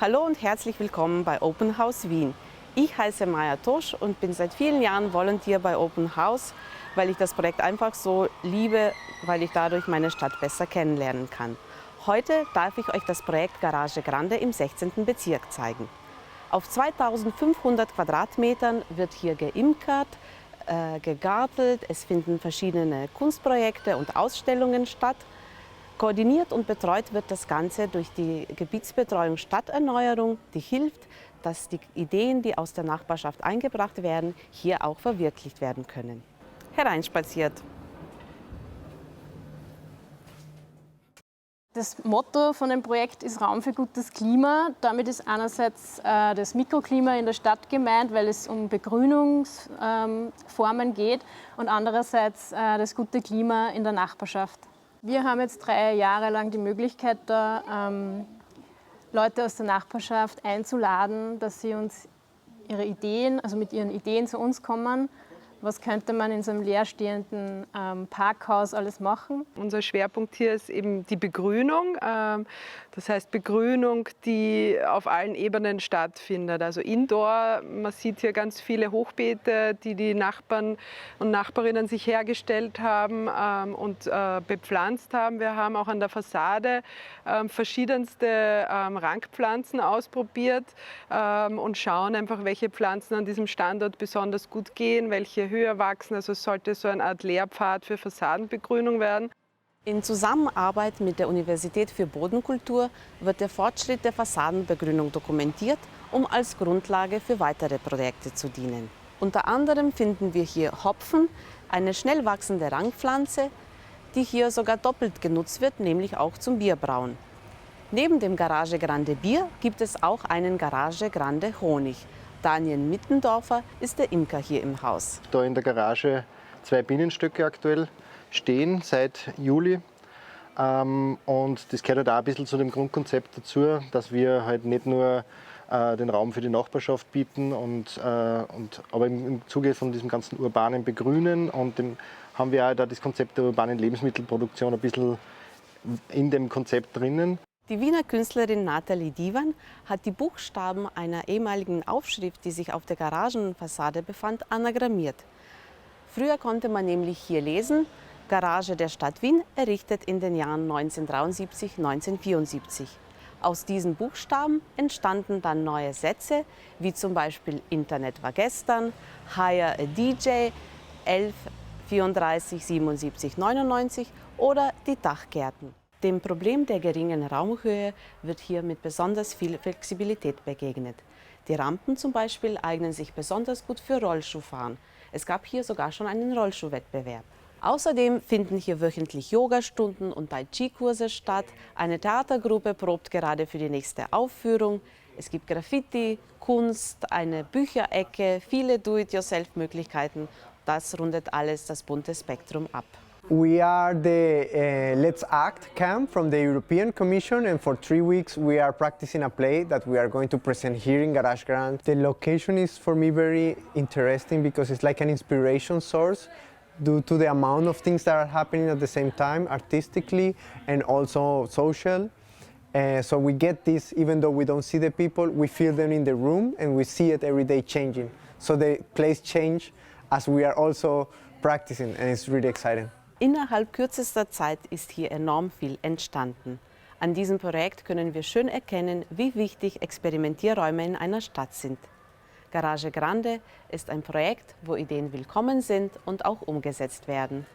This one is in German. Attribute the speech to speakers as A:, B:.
A: Hallo und herzlich willkommen bei Open House Wien. Ich heiße Maja Tosch und bin seit vielen Jahren Volunteer bei Open House, weil ich das Projekt einfach so liebe, weil ich dadurch meine Stadt besser kennenlernen kann. Heute darf ich euch das Projekt Garage Grande im 16. Bezirk zeigen. Auf 2500 Quadratmetern wird hier geimkert, gegartelt, es finden verschiedene Kunstprojekte und Ausstellungen statt. Koordiniert und betreut wird das Ganze durch die Gebietsbetreuung Stadterneuerung, die hilft, dass die Ideen, die aus der Nachbarschaft eingebracht werden, hier auch verwirklicht werden können. Hereinspaziert!
B: Das Motto von dem Projekt ist Raum für gutes Klima. Damit ist einerseits das Mikroklima in der Stadt gemeint, weil es um Begrünungsformen geht, und andererseits das gute Klima in der Nachbarschaft. Wir haben jetzt 3 Jahre lang die Möglichkeit, da Leute aus der Nachbarschaft einzuladen, dass sie uns ihre Ideen, also mit ihren Ideen zu uns kommen. Was könnte man in so einem leerstehenden Parkhaus alles machen?
C: Unser Schwerpunkt hier ist eben die Begrünung. Das heißt Begrünung, die auf allen Ebenen stattfindet. Also Indoor, man sieht hier ganz viele Hochbeete, die die Nachbarn und Nachbarinnen sich hergestellt haben und bepflanzt haben. Wir haben auch an der Fassade verschiedenste Rankpflanzen ausprobiert und schauen einfach, welche Pflanzen an diesem Standort besonders gut gehen, welche höher wachsen. Also es sollte so eine Art Lehrpfad für Fassadenbegrünung werden.
A: In Zusammenarbeit mit der Universität für Bodenkultur wird der Fortschritt der Fassadenbegrünung dokumentiert, um als Grundlage für weitere Projekte zu dienen. Unter anderem finden wir hier Hopfen, eine schnell wachsende Rankpflanze, die hier sogar doppelt genutzt wird, nämlich auch zum Bierbrauen. Neben dem Garage Grande Bier gibt es auch einen Garage Grande Honig. Daniel Mittendorfer ist der Imker hier im Haus.
D: Da in der Garage 2 Bienenstöcke aktuell stehen seit Juli. Und das gehört halt auch ein bisschen zu dem Grundkonzept dazu, dass wir halt nicht nur den Raum für die Nachbarschaft bieten, aber im Zuge von diesem ganzen urbanen Begrünen und dem haben wir auch da das Konzept der urbanen Lebensmittelproduktion ein bisschen in dem Konzept drinnen.
A: Die Wiener Künstlerin Nathalie Diwan hat die Buchstaben einer ehemaligen Aufschrift, die sich auf der Garagenfassade befand, anagrammiert. Früher konnte man nämlich hier lesen: Garage der Stadt Wien, errichtet in den Jahren 1973, 1974. Aus diesen Buchstaben entstanden dann neue Sätze, wie zum Beispiel Internet war gestern, Hire a DJ, 11 34 77 99 oder die Dachgärten. Dem Problem der geringen Raumhöhe wird hier mit besonders viel Flexibilität begegnet. Die Rampen zum Beispiel eignen sich besonders gut für Rollschuhfahren. Es gab hier sogar schon einen Rollschuhwettbewerb. Außerdem finden hier wöchentlich Yogastunden und Tai Chi-Kurse statt. Eine Theatergruppe probt gerade für die nächste Aufführung. Es gibt Graffiti, Kunst, eine Bücherecke, viele Do-it-yourself-Möglichkeiten. Das rundet alles das bunte Spektrum ab.
E: We are the Let's Act camp from the European Commission, and for 3 weeks we are practicing a play that we are going to present here in Garage Grande. The location is for me very interesting because it's like an inspiration source due to the amount of things that are happening at the same time, artistically and also social. So we get this, even though we don't see the people, we feel them in the room and we see it every day changing. So the place change as we are also practicing, and it's really exciting.
A: Innerhalb kürzester Zeit ist hier enorm viel entstanden. An diesem Projekt können wir schön erkennen, wie wichtig Experimentierräume in einer Stadt sind. Garage Grande ist ein Projekt, wo Ideen willkommen sind und auch umgesetzt werden.